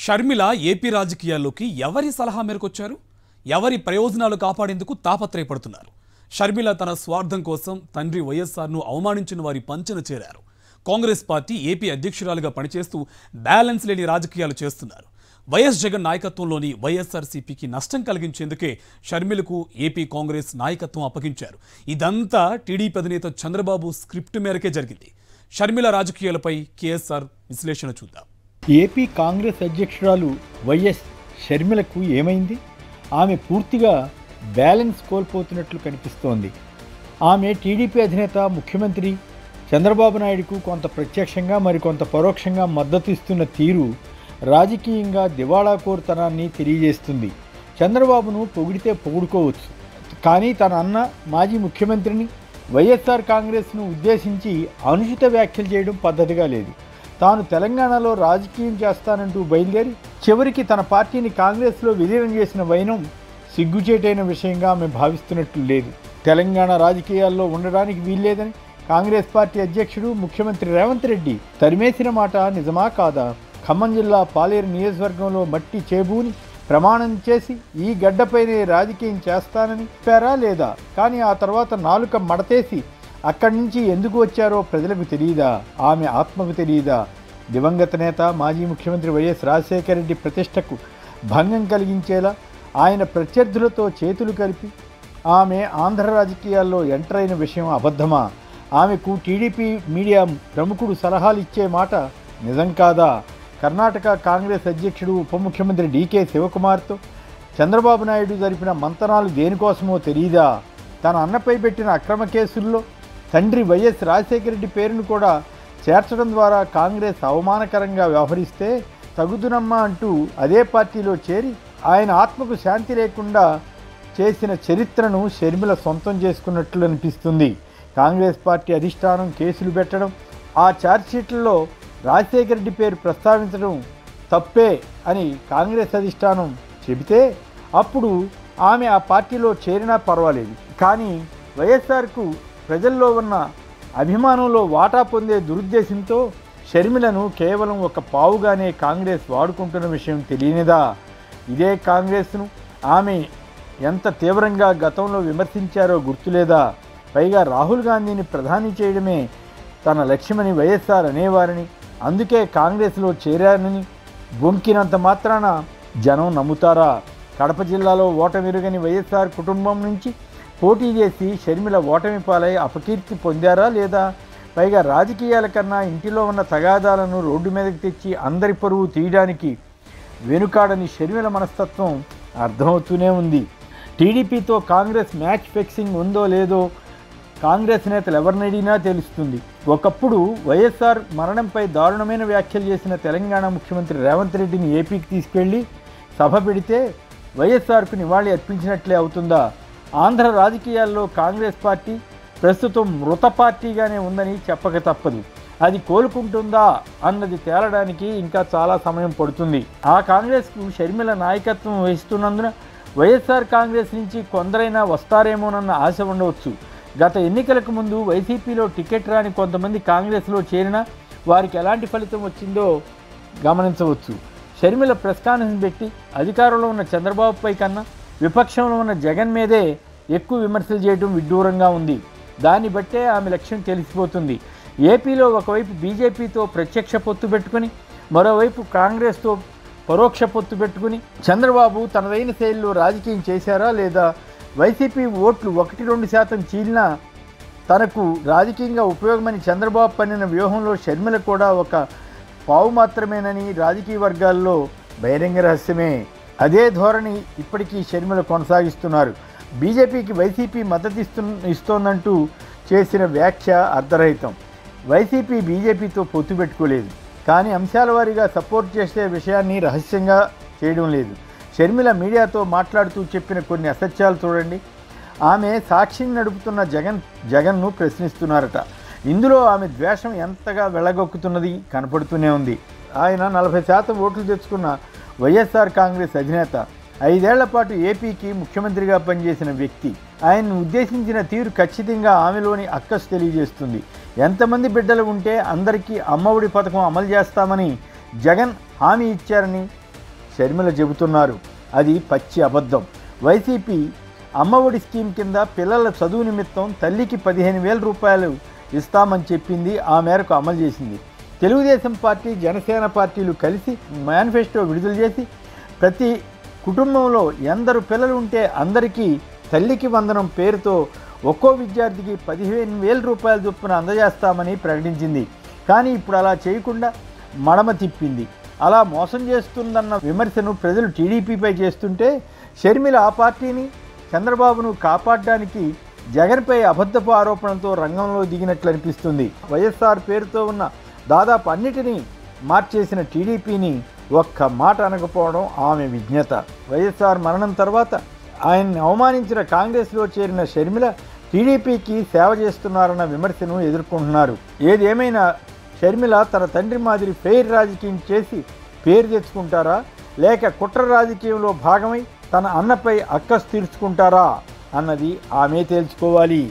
Sharmila AP రాజకీయాల్లోకి ఎవరి సలహా మేరకు వచ్చారు? ఎవరి ప్రయోజనాలు కాపాడేందుకు తాపత్రయపడుతున్నారు? షర్మిల తన స్వార్థం కోసం తండ్రి వైఎస్ఆర్ను అవమానించిన వారి పంచన చేరారు. కాంగ్రెస్ పార్టీ ఏపీ అధ్యక్షురాలుగా పనిచేస్తూ బ్యాలెన్స్ లేని రాజకీయాలు చేస్తున్నారు. వైఎస్ జగన్ నాయకత్వంలోని వైఎస్ఆర్సీపీకి నష్టం కలిగించేందుకే షర్మిలకు ఏపీ కాంగ్రెస్ నాయకత్వం అప్పగించారు. ఇదంతా టీడీపీ అధినేత చంద్రబాబు స్క్రిప్ట్ మేరకే జరిగింది. షర్మిల రాజకీయాలపై కేఎస్ఆర్ విశ్లేషణ చూద్దాం. ఏపీ కాంగ్రెస్ అధ్యక్షురాలు వైఎస్ షర్మిలకు ఏమైంది? ఆమె పూర్తిగా బ్యాలెన్స్ కోల్పోతున్నట్లు కనిపిస్తోంది. ఆమె టీడీపీ అధినేత ముఖ్యమంత్రి చంద్రబాబు నాయుడుకు కొంత ప్రత్యక్షంగా మరికొంత పరోక్షంగా మద్దతు ఇస్తున్న తీరు రాజకీయంగా దివాళాకోరుతనాన్ని తెలియజేస్తుంది. చంద్రబాబును పొగిడితే పొగుడుకోవచ్చు, కానీ తన అన్న మాజీ ముఖ్యమంత్రిని వైఎస్ఆర్ కాంగ్రెస్ను ఉద్దేశించి అనుచిత వ్యాఖ్యలు చేయడం పద్ధతిగా లేదు. తాను తెలంగాణలో రాజకీయం చేస్తానంటూ బయలుదేరి చివరికి తన పార్టీని కాంగ్రెస్లో విలీనం చేసిన వైనం సిగ్గుచేటైన విషయంగా ఆమె భావిస్తున్నట్లు లేదు. తెలంగాణ రాజకీయాల్లో ఉండడానికి వీల్లేదని కాంగ్రెస్ పార్టీ అధ్యక్షుడు ముఖ్యమంత్రి రేవంత్ రెడ్డి తరిమేసిన మాట నిజమా కాదా? ఖమ్మం జిల్లా పాలేరు నియోజకవర్గంలో మట్టి చేబూని ప్రమాణం చేసి ఈ గడ్డపైనే రాజకీయం చేస్తానని చెప్పారా లేదా? కానీ ఆ తర్వాత నాలుక మడతేసి అక్కడి నుంచి ఎందుకు వచ్చారో ప్రజలకు తెలియదా? ఆమె ఆత్మకు తెలియదా? దివంగత నేత మాజీ ముఖ్యమంత్రి వైఎస్ రాజశేఖర రెడ్డి ప్రతిష్టకు భంగం కలిగించేలా ఆయన ప్రత్యర్థులతో చేతులు కలిపి ఆమె ఆంధ్ర రాజకీయాల్లో ఎంటర్ అయిన విషయం అబద్ధమా? ఆమెకు టీడీపీ మీడియా ప్రముఖుడు సలహాలు ఇచ్చే మాట నిజం కాదా? కర్ణాటక కాంగ్రెస్ అధ్యక్షుడు ఉప ముఖ్యమంత్రి డీకే శివకుమార్తో చంద్రబాబు నాయుడు జరిపిన మంతనాలు దేనికోసమో తెలియదా? తన అన్నపై పెట్టిన అక్రమ కేసుల్లో తండ్రి వైఎస్ రాజశేఖర రెడ్డి పేరును కూడా చేర్చడం ద్వారా కాంగ్రెస్ అవమానకరంగా వ్యవహరిస్తే తగుదునమ్మా అంటూ అదే పార్టీలో చేరి ఆయన ఆత్మకు శాంతి లేకుండా చేసిన చరిత్రను షర్మిల సొంతం చేసుకున్నట్లు అనిపిస్తుంది. కాంగ్రెస్ పార్టీ అధిష్టానం కేసులు పెట్టడం, ఆ ఛార్జ్షీట్లలో రాజశేఖర రెడ్డి పేరు ప్రస్తావించడం తప్పే అని కాంగ్రెస్ అధిష్టానం చెబితే అప్పుడు ఆమె ఆ పార్టీలో చేరినా పర్వాలేదు. కానీ వైఎస్ఆర్కు ప్రజల్లో ఉన్న అభిమానంలో వాటా పొందే దురుద్దేశంతో షర్మిలను కేవలం ఒక పావుగానే కాంగ్రెస్ వాడుకుంటున్న విషయం తెలియనిదా? ఇదే కాంగ్రెస్ను ఆమె ఎంత తీవ్రంగా గతంలో విమర్శించారో గుర్తులేదా? పైగా రాహుల్ గాంధీని ప్రధాని చేయడమే తన లక్ష్యమని వైఎస్ఆర్ అనేవారని, అందుకే కాంగ్రెస్లో చేరారని బొంకినంత మాత్రాన జనం నమ్ముతారా? కడప జిల్లాలో ఓటమిరుగని వైఎస్ఆర్ కుటుంబం నుంచి పోటీ చేసి షర్మిల ఓటమి పాలై అపకీర్తి పొందారా లేదా? పైగా రాజకీయాల కన్నా ఇంటిలో ఉన్న తగాదాలను రోడ్డు మీదకి తెచ్చి అందరి పరువు తీయడానికి వెనుకాడని షర్మిల మనస్తత్వం అర్థమవుతూనే ఉంది. టీడీపీతో కాంగ్రెస్ మ్యాచ్ ఫిక్సింగ్ ఉందో లేదో కాంగ్రెస్ నేతలు ఎవరినడిగినా తెలుస్తుంది. ఒకప్పుడు వైఎస్ఆర్ మరణంపై దారుణమైన వ్యాఖ్యలు చేసిన తెలంగాణ ముఖ్యమంత్రి రేవంత్ రెడ్డిని ఏపీకి తీసుకెళ్లి సభ పెడితే వైఎస్ఆర్కు నివాళి అర్పించినట్లే అవుతుందా? ఆంధ్ర రాజకీయాల్లో కాంగ్రెస్ పార్టీ ప్రస్తుతం మృత పార్టీగానే ఉందని చెప్పక తప్పదు. అది కోలుకుంటుందా అన్నది తేలడానికి ఇంకా చాలా సమయం పడుతుంది. ఆ కాంగ్రెస్కు షర్మిల నాయకత్వం వహిస్తున్నందున వైఎస్ఆర్ కాంగ్రెస్ నుంచి కొందరైనా వస్తారేమోనన్న ఆశ ఉండవచ్చు. గత ఎన్నికలకు ముందు వైసీపీలో టికెట్ రాని కొంతమంది కాంగ్రెస్లో చేరినా వారికి ఎలాంటి ఫలితం వచ్చిందో గమనించవచ్చు. షర్మిల ప్రెస్ కాన్ఫరెన్స్ పెట్టి అధికారంలో ఉన్న చంద్రబాబుపై కన్నా విపక్షంలో ఉన్న జగన్ మీదే ఎక్కువ విమర్శలు చేయడం విడ్డూరంగా ఉంది. దాన్ని బట్టే ఆమె లక్ష్యం తెలిసిపోతుంది. ఏపీలో ఒకవైపు బీజేపీతో ప్రత్యక్ష పొత్తు పెట్టుకుని మరోవైపు కాంగ్రెస్తో పరోక్ష పొత్తు పెట్టుకుని చంద్రబాబు తనదైన శైలిలో రాజకీయం చేశారా లేదా? వైసీపీ ఓట్లు 1-2% చీలినా తనకు రాజకీయంగా ఉపయోగమని చంద్రబాబు పన్నిన వ్యూహంలో షర్మిల కూడా ఒక పావు మాత్రమేనని రాజకీయ వర్గాల్లో బహిరంగ రహస్యమే. అదే ధోరణి ఇప్పటికీ షర్మిల కొనసాగిస్తున్నారు. బీజేపీకి వైసీపీ మద్దతు ఇస్తోందంటూ చేసిన వ్యాఖ్య అర్ధరహితం. వైసీపీ బీజేపీతో పొత్తు పెట్టుకోలేదు, కానీ అంశాల వారీగా సపోర్ట్ చేసే విషయాన్ని రహస్యంగా చేయడం లేదు. షర్మిల మీడియాతో మాట్లాడుతూ చెప్పిన కొన్ని అసత్యాలు చూడండి. ఆమె సాక్షిని నడుపుతున్న జగన్ను ప్రశ్నిస్తున్నారట. ఇందులో ఆమె ద్వేషం ఎంతగా వెళ్ళగొక్కుతున్నది కనపడుతూనే ఉంది. ఆయన 40% ఓట్లు తెచ్చుకున్న వైఎస్ఆర్ కాంగ్రెస్ అధినేత, 5 ఏళ్ల పాటు ఏపీకి ముఖ్యమంత్రిగా పనిచేసిన వ్యక్తి. ఆయన్ను ఉద్దేశించిన తీరు ఖచ్చితంగా ఆమెలోని అక్కసు తెలియజేస్తుంది. ఎంతమంది బిడ్డలు ఉంటే అందరికీ అమ్మఒడి పథకం అమలు చేస్తామని జగన్ హామీ ఇచ్చారని షర్మిల చెబుతున్నారు. అది పచ్చి అబద్ధం. వైసీపీ అమ్మఒడి స్కీమ్ కింద పిల్లల చదువు నిమిత్తం తల్లికి 15,000 రూపాయలు ఇస్తామని చెప్పింది. ఆ మేరకు అమలు చేసింది. తెలుగుదేశం పార్టీ, జనసేన పార్టీలు కలిసి మేనిఫెస్టో విడుదల చేసి ప్రతి కుటుంబంలో ఎందరు పిల్లలు ఉంటే అందరికీ తల్లికి వందనం పేరుతో ఒక్కో విద్యార్థికి 15,000 రూపాయల చొప్పున అందజేస్తామని ప్రకటించింది. కానీ ఇప్పుడు అలా చేయకుండా మడమ తిప్పింది. అలా మోసం చేస్తుందన్న విమర్శను ప్రజలు టీడీపీపై చేస్తుంటే షర్మిల ఆ పార్టీని, చంద్రబాబును కాపాడడానికి జగన్పై అబద్ధపు ఆరోపణలతో రంగంలో దిగినట్లు అనిపిస్తుంది. వైఎస్ఆర్ పేరుతో ఉన్న దాదాపు అన్నిటినీ మార్చేసిన టీడీపీని ఒక్క మాట అనకపోవడం ఆమె విజ్ఞత. వైఎస్ఆర్ మరణం తర్వాత ఆయన్ని అవమానించిన కాంగ్రెస్లో చేరిన షర్మిల టీడీపీకి సేవ చేస్తున్నారన్న విమర్శను ఎదుర్కొంటున్నారు. ఏదేమైనా షర్మిల తన తండ్రి మాదిరి ఫెయిర్ రాజకీయం చేసి పేరు తెచ్చుకుంటారా, లేక కుట్ర రాజకీయంలో భాగమై తన అన్నపై అక్కసు తీర్చుకుంటారా అన్నది ఆమె తేల్చుకోవాలి.